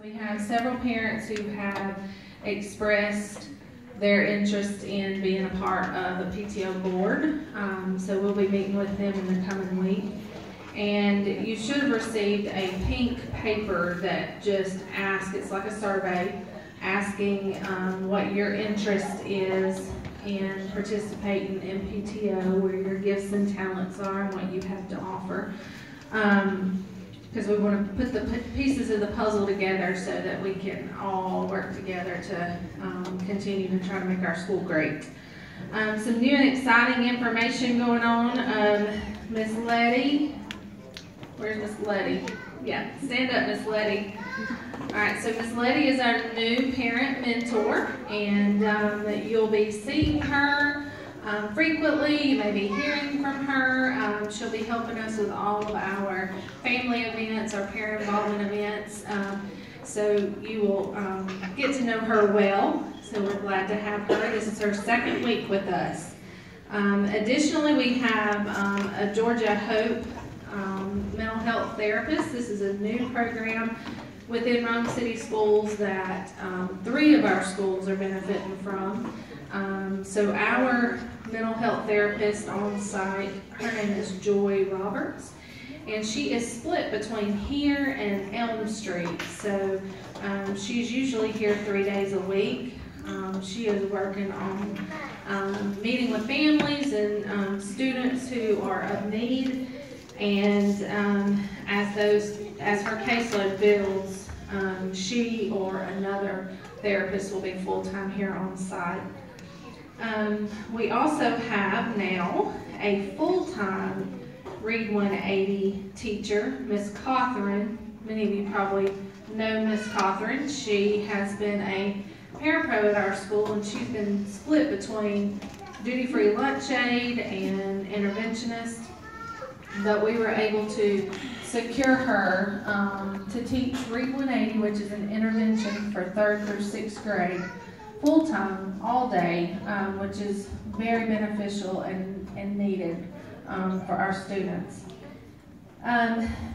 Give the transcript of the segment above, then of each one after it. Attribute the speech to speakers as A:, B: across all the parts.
A: We have several parents who have expressed their interest in being a part of the PTO board. So we'll be meeting with them in the coming week. And you should have received a pink paper that just asks, it's like a survey, asking what your interest is in participating in PTO, where your gifts and talents are and what you have to offer. Because we want to put the pieces of the puzzle together so that we can all work together to continue to try to make our school great. Some new and exciting information going on. Miss Letty, where's Miss Letty? Yeah, stand up, Miss Letty. All right, so Miss Letty is our new parent mentor, and you'll be seeing her frequently. You may be hearing from her. She'll be helping us with all of our family events, our parent involvement events. So you will get to know her well. So we're glad to have her. This is her second week with us. Additionally, we have a Georgia Hope mental health therapist. This is a new program within Rome City Schools that 3 of our schools are benefiting from. So our mental health therapist on site, her name is Joy Roberts, and she is split between here and Elm Street. So she's usually here 3 days a week. She is working on meeting with families and students who are of need, and as her caseload builds, she or another therapist will be full-time here on site. We also have now a full-time Read 180 teacher, Miss Cawthorn. Many of you probably know Miss Cawthorn. She has been a parapro at our school, and she's been split between duty-free lunch aid and interventionist. But we were able to secure her to teach Read 180, which is an intervention for 3rd through 6th grade, full-time, all day, which is very beneficial and needed for our students.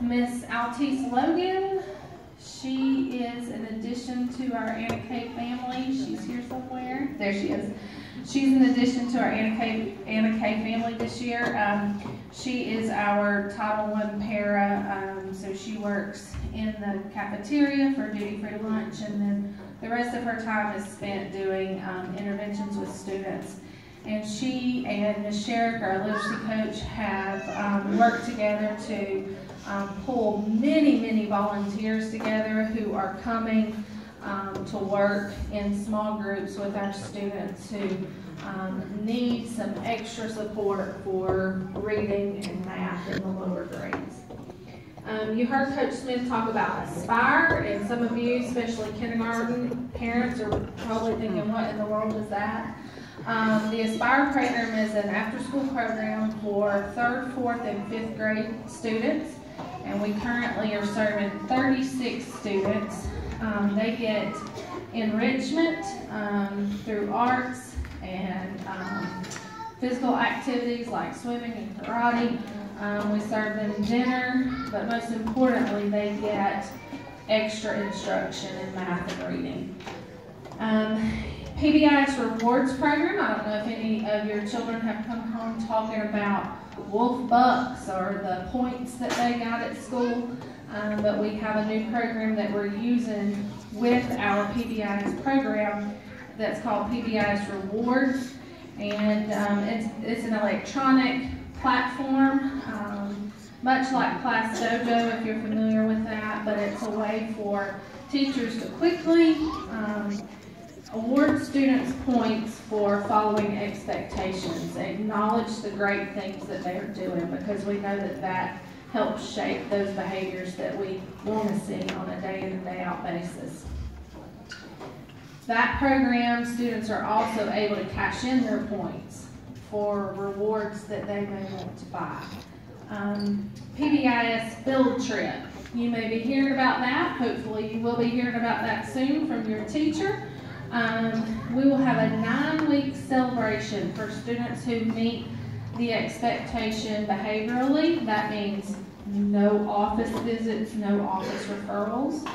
A: Miss Altice Logan, she is an addition to our Anna Kay family. She's here somewhere. There she is. She's an addition to our Anna Kay family this year. She is our Title I para, so she works in the cafeteria for duty-free lunch, and then the rest of her time is spent doing interventions with students. And she and Ms. Sherrick, our literacy coach, have worked together to pull many volunteers together who are coming to work in small groups with our students who need some extra support for reading and math in the lower grades. You heard Coach Smith talk about Aspire, and some of you, especially kindergarten parents, are probably thinking, what in the world is that? The Aspire program is an after-school program for 3rd, 4th, and 5th grade students, and we currently are serving 36 students. They get enrichment through arts and physical activities like swimming and karate. We serve them dinner, but most importantly, they get extra instruction in math and reading. PBIS Rewards Program, I don't know if any of your children have come home talking about Wolf Bucks or the points that they got at school, but we have a new program that we're using with our PBIS program that's called PBIS Rewards, and it's an electronic platform, much like Class Dojo, if you're familiar with that, but it's a way for teachers to quickly award students points for following expectations, acknowledge the great things that they are doing, because we know that that helps shape those behaviors that we want to see on a day in and day out basis. That program, students are also able to cash in their points for rewards that they may want to buy. PBIS field trip. You may be hearing about that. Hopefully you will be hearing about that soon from your teacher. We will have a 9-week celebration for students who meet the expectation behaviorally. That means no office visits, no office referrals.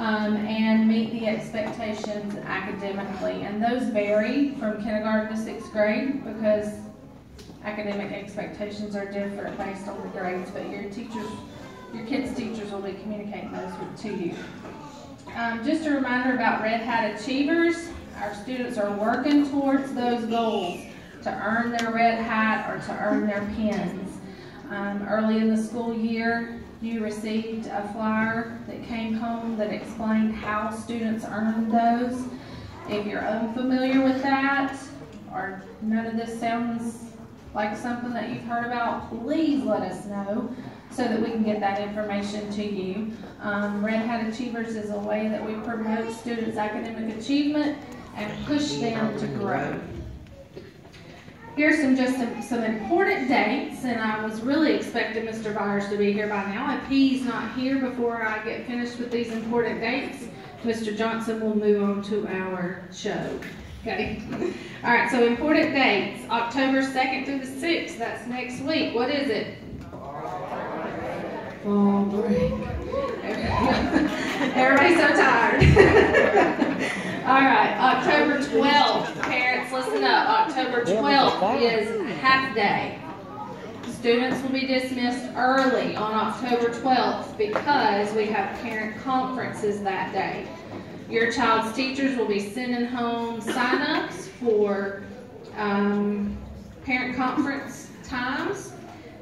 A: and meet the expectations academically. And those vary from kindergarten to 6th grade because academic expectations are different based on the grades, but your kids' teachers will be communicating those to you. Just a reminder about Red Hat Achievers. Our students are working towards those goals to earn their Red Hat or to earn their pins. Early in the school year, you received a flyer that came home that explained how students earned those. If you're unfamiliar with that, or none of this sounds like something that you've heard about, please let us know so that we can get that information to you. Red Hat Achievers is a way that we promote students' academic achievement and push them to grow. Here's some important dates, and I was really expecting Mr. Byers to be here by now. If he's not here before I get finished with these important dates, Mr. Johnson will move on to our show. Okay. All right, so important dates. October 2nd through the 6th, that's next week. What is it? Fall break. Everybody's so tired. All right, October 12th. Parents, listen up. October 12th is half day. Students will be dismissed early on October 12th because we have parent conferences that day. Your child's teachers will be sending home sign-ups for parent conference times.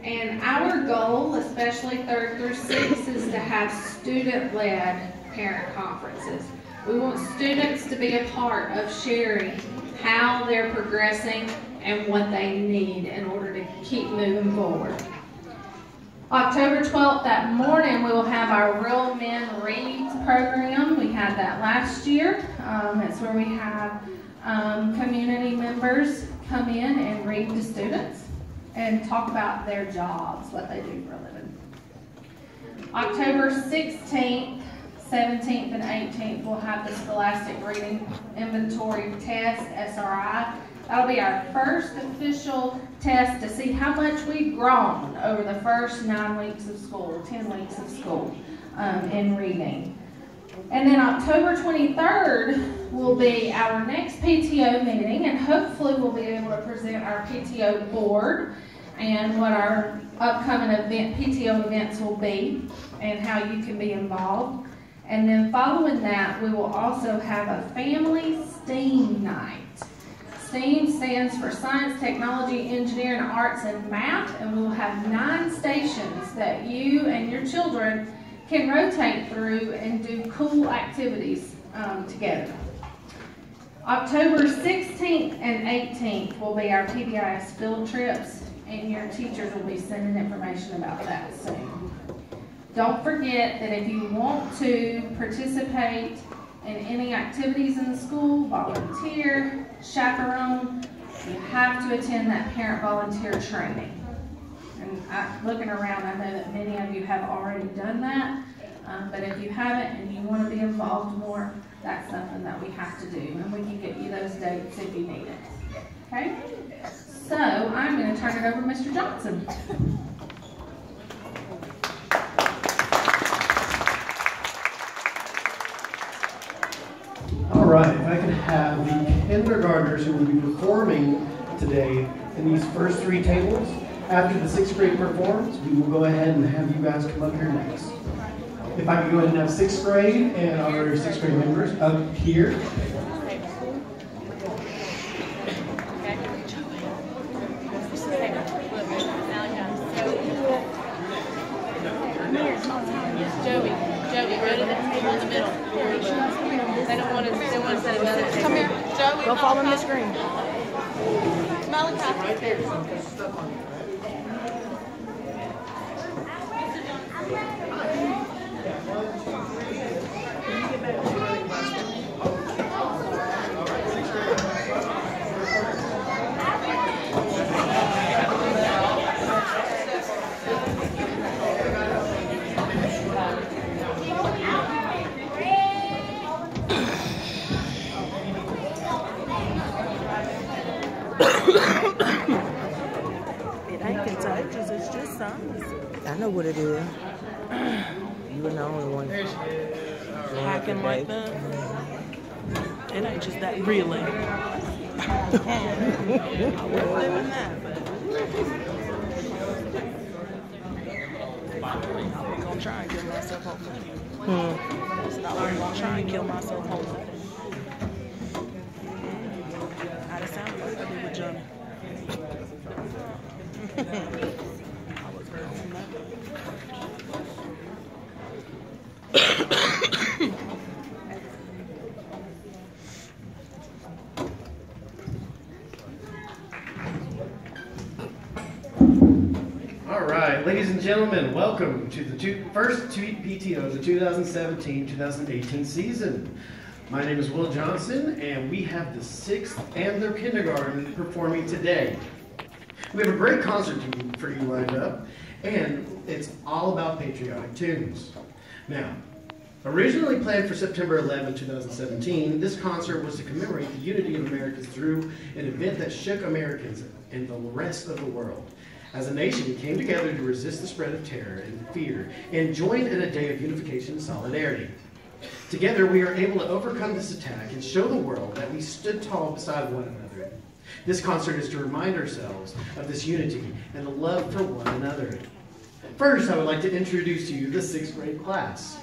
A: And our goal, especially 3rd through 6th, is to have student-led parent conferences. We want students to be a part of sharing how they're progressing and what they need in order to keep moving forward. October 12th, that morning, we will have our Real Men Reads program. We had that last year. It's where we have community members come in and read to students and talk about their jobs, what they do for a living. October 16th, 17th, and 18th, we'll have the Scholastic Reading Inventory Test, SRI. That'll be our first official test to see how much we've grown over the first 9 weeks of school, 10 weeks of school in reading. And then October 23rd will be our next PTO meeting, and hopefully we'll be able to present our PTO board and what our upcoming PTO events will be and how you can be involved. And then following that, we will also have a family STEAM night. STEAM stands for Science, Technology, Engineering, Arts, and Math, and we will have 9 stations that you and your children can rotate through and do cool activities together. October 16th and 18th will be our PBIS field trips, and your teachers will be sending information about that soon. Don't forget that if you want to participate in any activities in the school, volunteer, chaperone, you have to attend that parent volunteer training. And looking around, I know that many of you have already done that, but if you haven't and you want to be involved more, that's something that we have to do, and we can get you those dates if you need it. Okay? So I'm going to turn it over to Mr. Johnson.
B: All right, if I could have the kindergartners who will be performing today in these first 3 tables. After the 6th grade performs, we will go ahead and have you guys come up here next. If I could go ahead and have 6th grade and our 6th grade members up here.
C: Joey, go to the table in the middle. They don't want to set another table. Come here. Joey, go follow Miss Green. Malachi.
D: It ain't contagious, it's just sinus. I know what it is. You were the only one. hacking like that. It ain't just that really. I wouldn't live in that, but I was gonna try and kill myself hoping. I said I was gonna try and kill myself hoping. How'd it sound like I did with Johnny? I was on that.
B: All right, ladies and gentlemen, welcome to the first PTO of the 2017-2018 season. My name is Will Johnson, and we have the 6th and their kindergarten performing today. We have a great concert for you lined up, and it's all about patriotic tunes. Now, originally planned for September 11, 2017, this concert was to commemorate the unity of Americans through an event that shook Americans and the rest of the world. As a nation, we came together to resist the spread of terror and fear and join in a day of unification and solidarity. Together, we are able to overcome this attack and show the world that we stood tall beside one another. This concert is to remind ourselves of this unity and the love for one another. First, I would like to introduce to you the 6th grade class.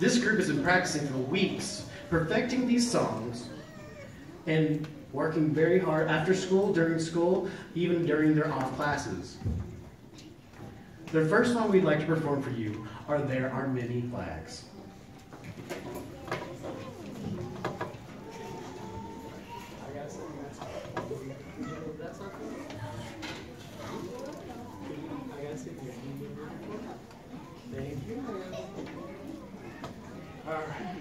B: This group has been practicing for weeks, perfecting these songs and working very hard after school, during school, even during their off classes. The first song we'd like to perform for you are There Are Many Flags. All right.